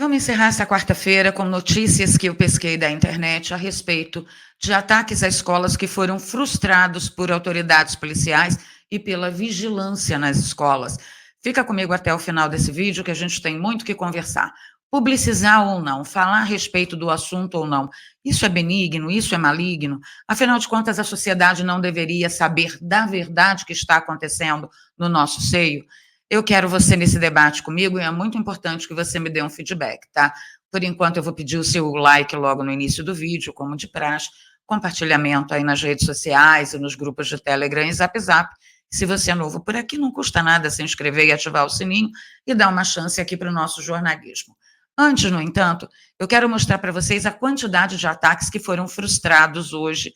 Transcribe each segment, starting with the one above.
Vamos encerrar essa quarta-feira com notícias que eu pesquei da internet a respeito de ataques a escolas que foram frustrados por autoridades policiais e pela vigilância nas escolas. Fica comigo até o final desse vídeo que a gente tem muito que conversar. Publicizar ou não, falar a respeito do assunto ou não, isso é benigno, isso é maligno? Afinal de contas, a sociedade não deveria saber da verdade que está acontecendo no nosso seio? Eu quero você nesse debate comigo e é muito importante que você me dê um feedback, tá? Por enquanto, eu vou pedir o seu like logo no início do vídeo, como de praxe, compartilhamento aí nas redes sociais e nos grupos de Telegram e Zap Zap. Se você é novo por aqui, não custa nada se inscrever e ativar o sininho e dar uma chance aqui para o nosso jornalismo. Antes, no entanto, eu quero mostrar para vocês a quantidade de ataques que foram frustrados hoje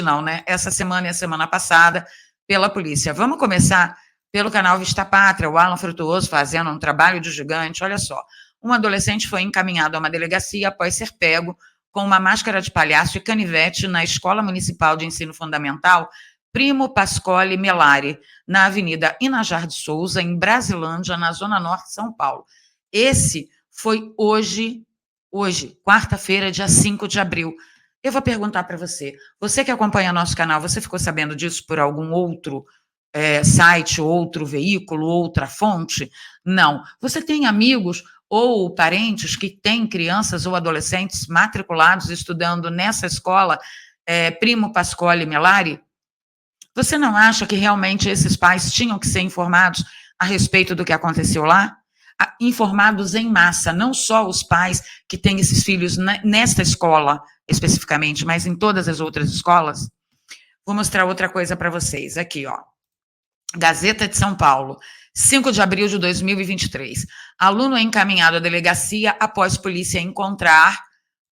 não, né? Essa semana e a semana passada, pela polícia. Vamos começar pelo canal Vista Pátria, o Alan Frutuoso fazendo um trabalho de gigante. Olha só, um adolescente foi encaminhado a uma delegacia após ser pego com uma máscara de palhaço e canivete na Escola Municipal de Ensino Fundamental Primo Pascoli Melari, na Avenida Inajar de Souza, em Brasilândia, na Zona Norte de São Paulo. Esse foi hoje, quarta-feira, dia 5 de abril. Eu vou perguntar para você que acompanha nosso canal, você ficou sabendo disso por algum outro site, outro veículo, outra fonte? Não. Você tem amigos ou parentes que têm crianças ou adolescentes matriculados estudando nessa escola, Primo Pascoli Melari? Você não acha que realmente esses pais tinham que ser informados a respeito do que aconteceu lá? Informados em massa, não só os pais que têm esses filhos nesta escola especificamente, mas em todas as outras escolas? Vou mostrar outra coisa para vocês. Aqui, ó. Gazeta de São Paulo, 5 de abril de 2023. Aluno é encaminhado à delegacia após polícia encontrar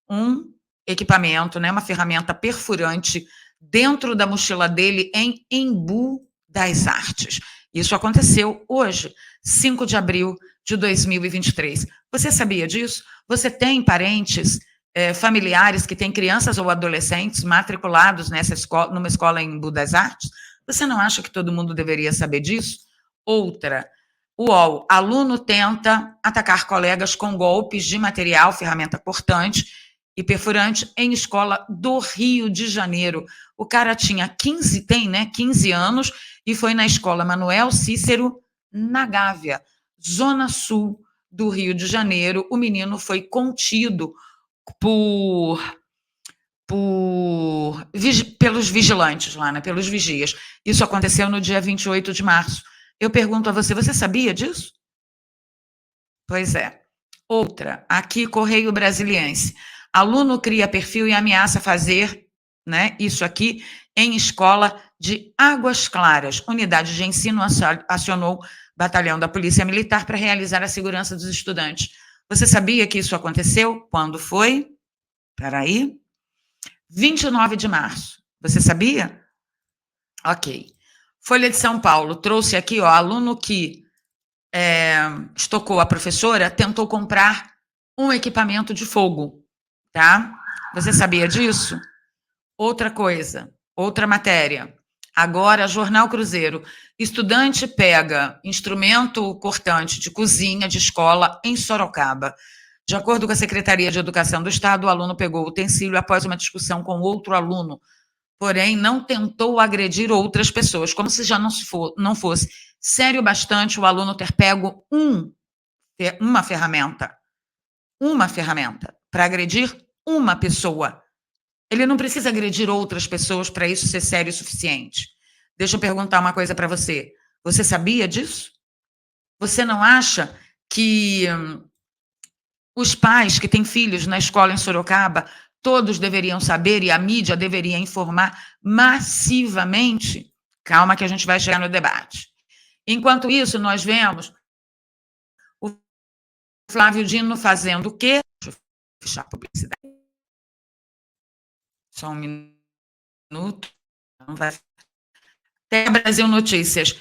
um equipamento, né, uma ferramenta perfurante dentro da mochila dele em Embu das Artes. Isso aconteceu hoje, 5 de abril de 2023. Você sabia disso? Você tem parentes, familiares que têm crianças ou adolescentes matriculados numa escola em Embu das Artes? Você não acha que todo mundo deveria saber disso? Outra, o UOL, aluno tenta atacar colegas com golpes de material, ferramenta cortante e perfurante em escola do Rio de Janeiro. O cara tinha 15 anos e foi na escola Manuel Cícero, na Gávea, zona sul do Rio de Janeiro. O menino foi contido pelos vigilantes lá, né, pelos vigias. Isso aconteceu no dia 28 de março. Eu pergunto a você sabia disso? Pois é. Outra, aqui, Correio Brasiliense. Aluno cria perfil e ameaça fazer, né, isso aqui em escola de Águas Claras. Unidade de ensino acionou batalhão da Polícia Militar para realizar a segurança dos estudantes. Você sabia que isso aconteceu? Quando foi? Espera aí. 29 de março. Você sabia? Ok. Folha de São Paulo trouxe aqui, ó, aluno que estocou a professora, tentou comprar um equipamento de fogo, tá? Você sabia disso? Outra coisa, outra matéria. Agora, Jornal Cruzeiro. Estudante pega instrumento cortante de cozinha de escola em Sorocaba. De acordo com a Secretaria de Educação do Estado, o aluno pegou o utensílio após uma discussão com outro aluno, porém não tentou agredir outras pessoas, como se já não fosse sério bastante o aluno ter pego uma ferramenta para agredir uma pessoa. Ele não precisa agredir outras pessoas para isso ser sério o suficiente. Deixa eu perguntar uma coisa para você. Você sabia disso? Você não acha que os pais que têm filhos na escola em Sorocaba, todos deveriam saber e a mídia deveria informar massivamente? Calma que a gente vai chegar no debate. Enquanto isso, nós vemos o Flávio Dino fazendo o quê? Deixa eu fechar a publicidade. Só um minuto. Não vai. Até Brasil Notícias.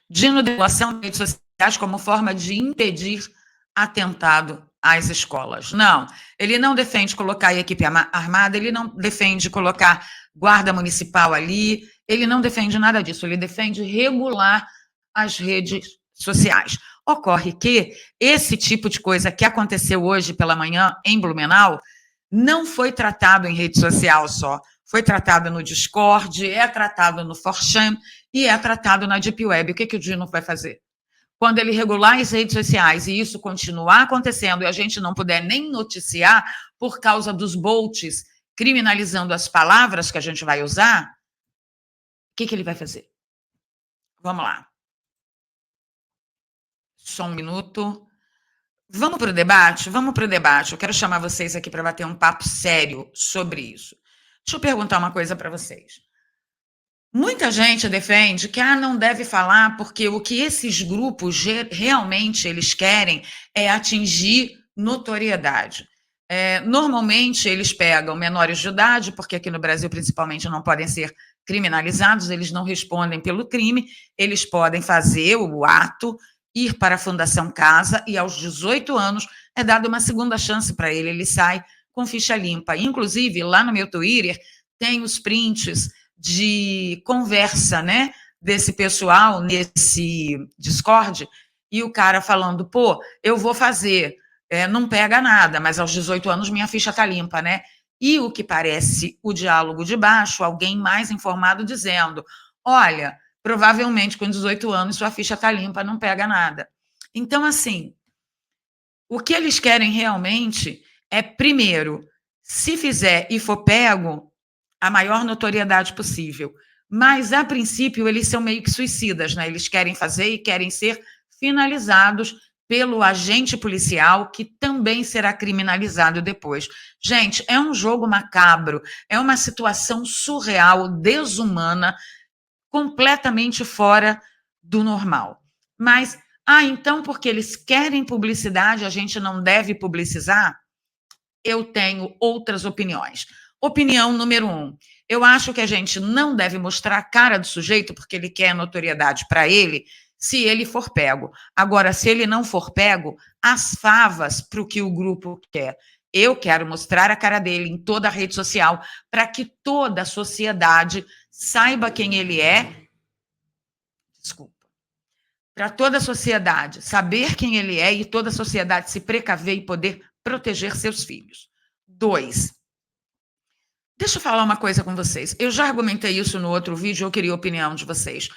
Dino denunciação das redes sociais como forma de impedir atentado às escolas. Não, ele não defende colocar a equipe armada, ele não defende colocar guarda municipal ali, ele não defende nada disso, ele defende regular as redes sociais. Ocorre que esse tipo de coisa que aconteceu hoje pela manhã em Blumenau não foi tratado em rede social só, foi tratado no Discord, é tratado no 4chan e é tratado na Deep Web. O que o Dino vai fazer? Quando ele regular as redes sociais e isso continuar acontecendo e a gente não puder nem noticiar por causa dos bolts criminalizando as palavras que a gente vai usar, o que ele vai fazer? Vamos lá. Só um minuto. Vamos para o debate? Vamos para o debate. Eu quero chamar vocês aqui para bater um papo sério sobre isso. Deixa eu perguntar uma coisa para vocês. Muita gente defende que não deve falar porque o que esses grupos realmente eles querem é atingir notoriedade. Normalmente eles pegam menores de idade, porque aqui no Brasil principalmente não podem ser criminalizados, eles não respondem pelo crime, eles podem fazer o ato, ir para a Fundação Casa e aos 18 anos é dada uma segunda chance para ele sai com ficha limpa. Inclusive, lá no meu Twitter tem os prints de conversa, né, desse pessoal nesse Discord, e o cara falando, pô, eu vou fazer, não pega nada, mas aos 18 anos minha ficha tá limpa, né? E o que parece o diálogo de baixo, alguém mais informado dizendo, olha, provavelmente com 18 anos sua ficha tá limpa, não pega nada. Então, assim, o que eles querem realmente é, primeiro, se fizer e for pego, a maior notoriedade possível. Mas, a princípio, eles são meio que suicidas, né? Eles querem fazer e querem ser finalizados pelo agente policial, que também será criminalizado depois. Gente, é um jogo macabro, é uma situação surreal, desumana, completamente fora do normal. Mas, então, porque eles querem publicidade, a gente não deve publicizar? Eu tenho outras opiniões. Opinião número 1. Eu acho que a gente não deve mostrar a cara do sujeito porque ele quer notoriedade para ele, se ele for pego. Agora, se ele não for pego, as favas para o que o grupo quer. Eu quero mostrar a cara dele em toda a rede social para que toda a sociedade saiba quem ele é. Desculpa. Para toda a sociedade saber quem ele é e toda a sociedade se precaver e poder proteger seus filhos. 2. Deixa eu falar uma coisa com vocês. Eu já argumentei isso no outro vídeo, eu queria a opinião de vocês.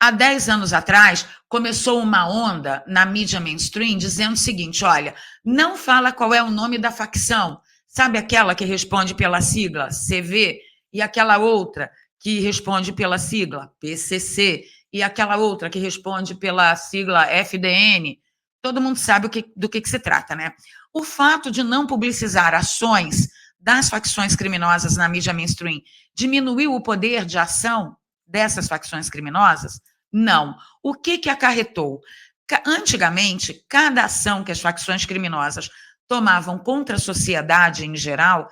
Há 10 anos atrás, começou uma onda na mídia mainstream dizendo o seguinte, olha, não fala qual é o nome da facção. Sabe aquela que responde pela sigla CV e aquela outra que responde pela sigla PCC e aquela outra que responde pela sigla FDN? Todo mundo sabe do que se trata, né? O fato de não publicizar ações das facções criminosas na mídia mainstream diminuiu o poder de ação dessas facções criminosas? Não. O que acarretou? Antigamente, cada ação que as facções criminosas tomavam contra a sociedade em geral,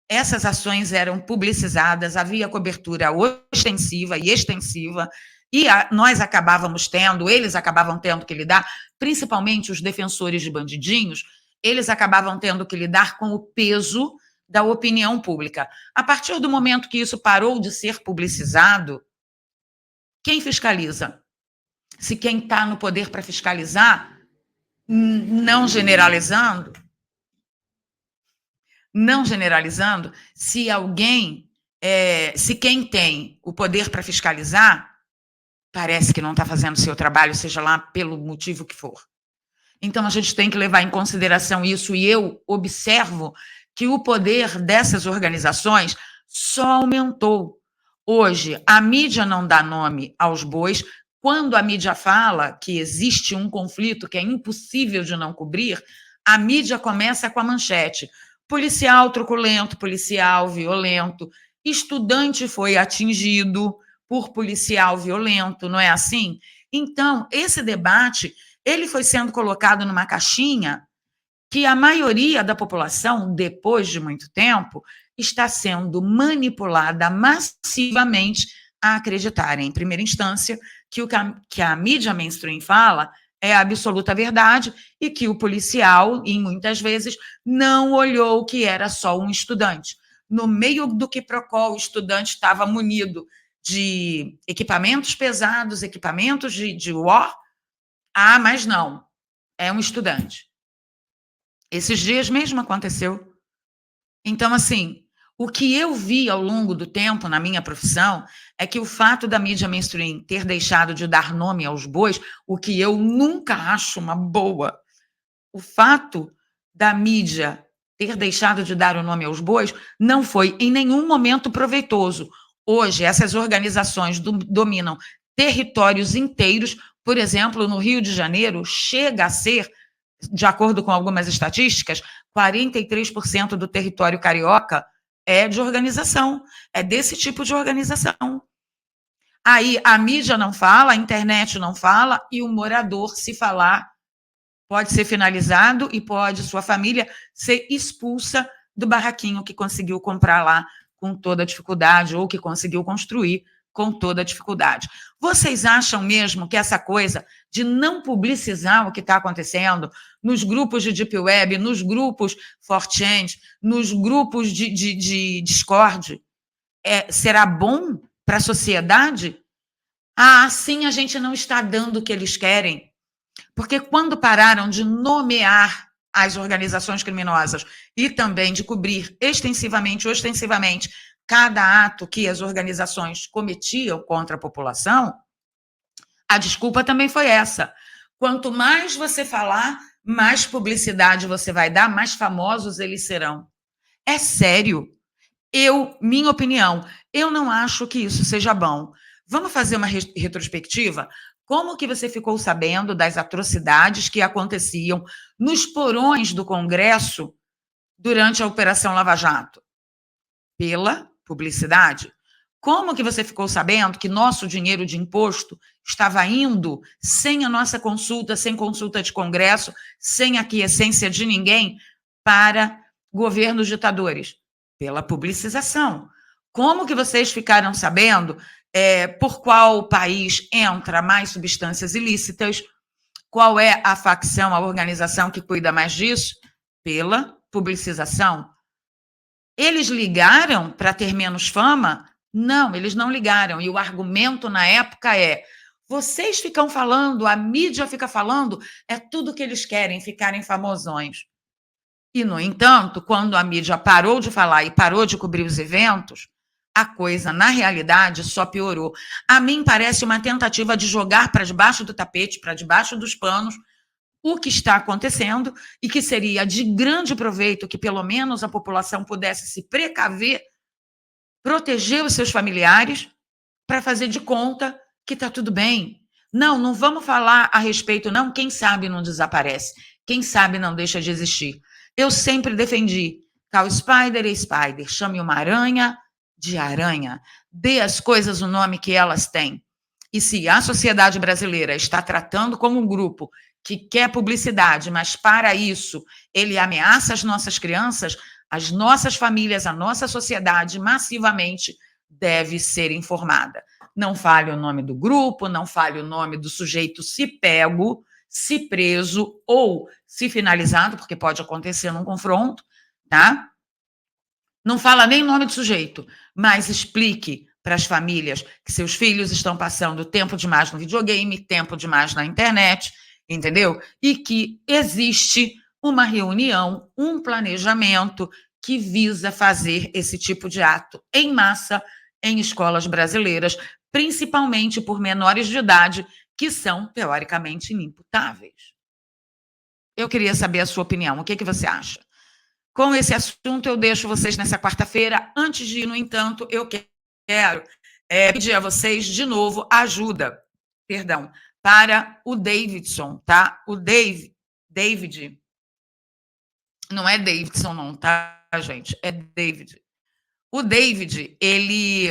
essas ações eram publicizadas, havia cobertura ostensiva e extensiva, e nós acabávamos tendo, eles acabavam tendo que lidar, principalmente os defensores de bandidinhos, eles acabavam tendo que lidar com o peso da opinião pública. A partir do momento que isso parou de ser publicizado, quem fiscaliza? Se quem está no poder para fiscalizar, não generalizando, se alguém, se quem tem o poder para fiscalizar, parece que não está fazendo o seu trabalho, seja lá pelo motivo que for. Então, a gente tem que levar em consideração isso, e eu observo que o poder dessas organizações só aumentou. Hoje, a mídia não dá nome aos bois. Quando a mídia fala que existe um conflito que é impossível de não cobrir, a mídia começa com a manchete. Policial truculento, policial violento, estudante foi atingido por policial violento, não é assim? Então, esse debate, ele foi sendo colocado numa caixinha que a maioria da população, depois de muito tempo, está sendo manipulada massivamente a acreditar, em primeira instância, que o que a mídia mainstream fala é a absoluta verdade e que o policial, e muitas vezes, não olhou que era só um estudante. No meio do quiprocó, o estudante estava munido de equipamentos pesados, equipamentos de war, Ah, mas não, é um estudante. Esses dias mesmo aconteceu. Então, assim, o que eu vi ao longo do tempo na minha profissão é que o fato da mídia mainstream ter deixado de dar nome aos bois, o que eu nunca acho uma boa, o fato da mídia ter deixado de dar o nome aos bois não foi em nenhum momento proveitoso. Hoje, essas organizações dominam territórios inteiros, por exemplo, no Rio de Janeiro, chega a ser, de acordo com algumas estatísticas, 43% do território carioca é de organização, é desse tipo de organização. Aí a mídia não fala, a internet não fala, e o morador, se falar, pode ser finalizado e pode sua família ser expulsa do barraquinho que conseguiu comprar lá com toda a dificuldade ou que conseguiu construir com toda a dificuldade. Vocês acham mesmo que essa coisa de não publicizar o que está acontecendo nos grupos de Deep Web, nos grupos 4chan, nos grupos de Discord, será bom para a sociedade? Ah, assim a gente não está dando o que eles querem. Porque quando pararam de nomear as organizações criminosas e também de cobrir extensivamente, ostensivamente, cada ato que as organizações cometiam contra a população, a desculpa também foi essa. Quanto mais você falar, mais publicidade você vai dar, mais famosos eles serão. É sério. Minha opinião, eu não acho que isso seja bom. Vamos fazer uma retrospectiva? Como que você ficou sabendo das atrocidades que aconteciam nos porões do Congresso durante a Operação Lava Jato? Pela publicidade. Como que você ficou sabendo que nosso dinheiro de imposto estava indo sem a nossa consulta, sem consulta de Congresso, sem a aquiescência de ninguém para governos ditadores? Pela publicização. Como que vocês ficaram sabendo por qual país entra mais substâncias ilícitas? Qual é a facção, a organização que cuida mais disso? Pela publicização. Eles ligaram para ter menos fama? Não, eles não ligaram. E o argumento na época vocês ficam falando, a mídia fica falando, é tudo que eles querem, ficarem famosões. E, no entanto, quando a mídia parou de falar e parou de cobrir os eventos, a coisa, na realidade, só piorou. A mim parece uma tentativa de jogar para debaixo do tapete, para debaixo dos panos, o que está acontecendo e que seria de grande proveito que, pelo menos, a população pudesse se precaver, proteger os seus familiares, para fazer de conta que está tudo bem. Não, não vamos falar a respeito, não. Quem sabe não desaparece. Quem sabe não deixa de existir. Eu sempre defendi. Call Spider é Spider. Chame uma aranha de aranha. Dê às coisas o nome que elas têm. E se a sociedade brasileira está tratando como um grupo que quer publicidade, mas para isso ele ameaça as nossas crianças, as nossas famílias, a nossa sociedade massivamente deve ser informada. Não fale o nome do grupo, não fale o nome do sujeito se pego, se preso ou se finalizado, porque pode acontecer num confronto, tá? Não fala nem o nome do sujeito, mas explique para as famílias que seus filhos estão passando tempo demais no videogame, tempo demais na internet, entendeu? E que existe uma reunião, um planejamento que visa fazer esse tipo de ato em massa em escolas brasileiras, principalmente por menores de idade que são teoricamente inimputáveis. Eu queria saber a sua opinião. O que você acha? Com esse assunto, eu deixo vocês nessa quarta-feira. Antes de ir, no entanto, eu quero pedir a vocês, de novo, ajuda, para o Davidson, tá? O David, não é Davidson não, tá, gente? É David. O David, ele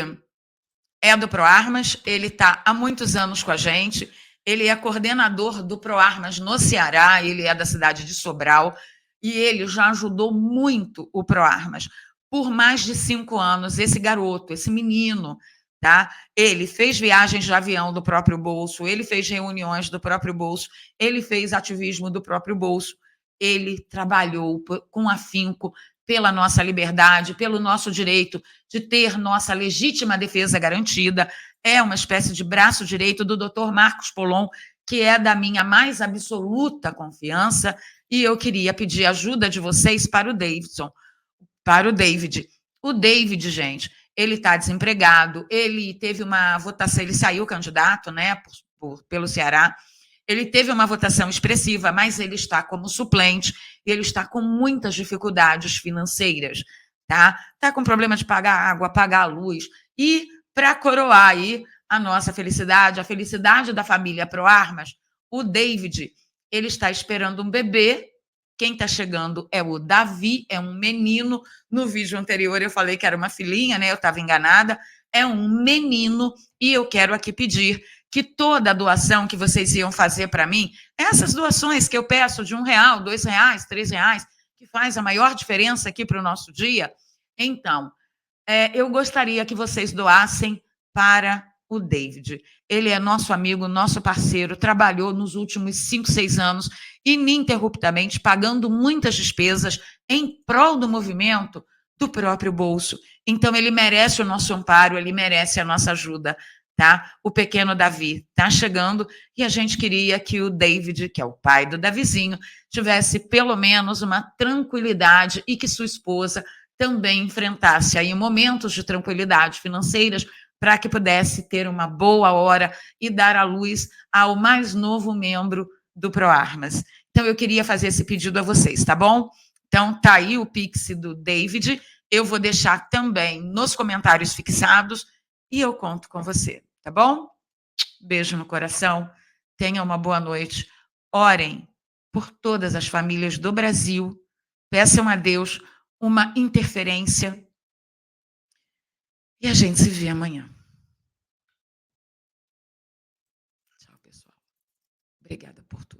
é do ProArmas, ele está há muitos anos com a gente, ele é coordenador do ProArmas no Ceará, ele é da cidade de Sobral, e ele já ajudou muito o ProArmas. Por mais de 5 anos, esse garoto, esse menino, tá? Ele fez viagens de avião do próprio bolso, ele fez reuniões do próprio bolso, ele fez ativismo do próprio bolso, ele trabalhou com afinco pela nossa liberdade, pelo nosso direito de ter nossa legítima defesa garantida. É uma espécie de braço direito do Dr. Marcos Polon, que é da minha mais absoluta confiança, e eu queria pedir ajuda de vocês para o Davidson, para o David. O David, gente, ele está desempregado, ele teve uma votação, ele saiu candidato, né, pelo Ceará, ele teve uma votação expressiva, mas ele está como suplente e ele está com muitas dificuldades financeiras, tá? Está com problema de pagar água, pagar a luz. E para coroar aí a nossa felicidade, a felicidade da família ProArmas, o David, ele está esperando um bebê. Quem está chegando é o Davi, é um menino. No vídeo anterior eu falei que era uma filhinha, né? Eu estava enganada. É um menino e eu quero aqui pedir que toda a doação que vocês iam fazer para mim, essas doações que eu peço de R$1, R$2, R$3, que faz a maior diferença aqui para o nosso dia, então, eu gostaria que vocês doassem para o David. Ele é nosso amigo, nosso parceiro, trabalhou nos últimos 5, 6 anos, ininterruptamente, pagando muitas despesas em prol do movimento do próprio bolso. Então, ele merece o nosso amparo, ele merece a nossa ajuda. Tá? O pequeno Davi está chegando e a gente queria que o David, que é o pai do Davizinho, tivesse pelo menos uma tranquilidade e que sua esposa também enfrentasse aí momentos de tranquilidade financeiras para que pudesse ter uma boa hora e dar à luz ao mais novo membro do ProArmas. Então, eu queria fazer esse pedido a vocês, tá bom? Então, tá aí o Pix do David. Eu vou deixar também nos comentários fixados e eu conto com você. Tá bom? Beijo no coração. Tenha uma boa noite. Orem por todas as famílias do Brasil. Peçam a Deus uma interferência. E a gente se vê amanhã. Tchau, pessoal. Obrigada por tudo.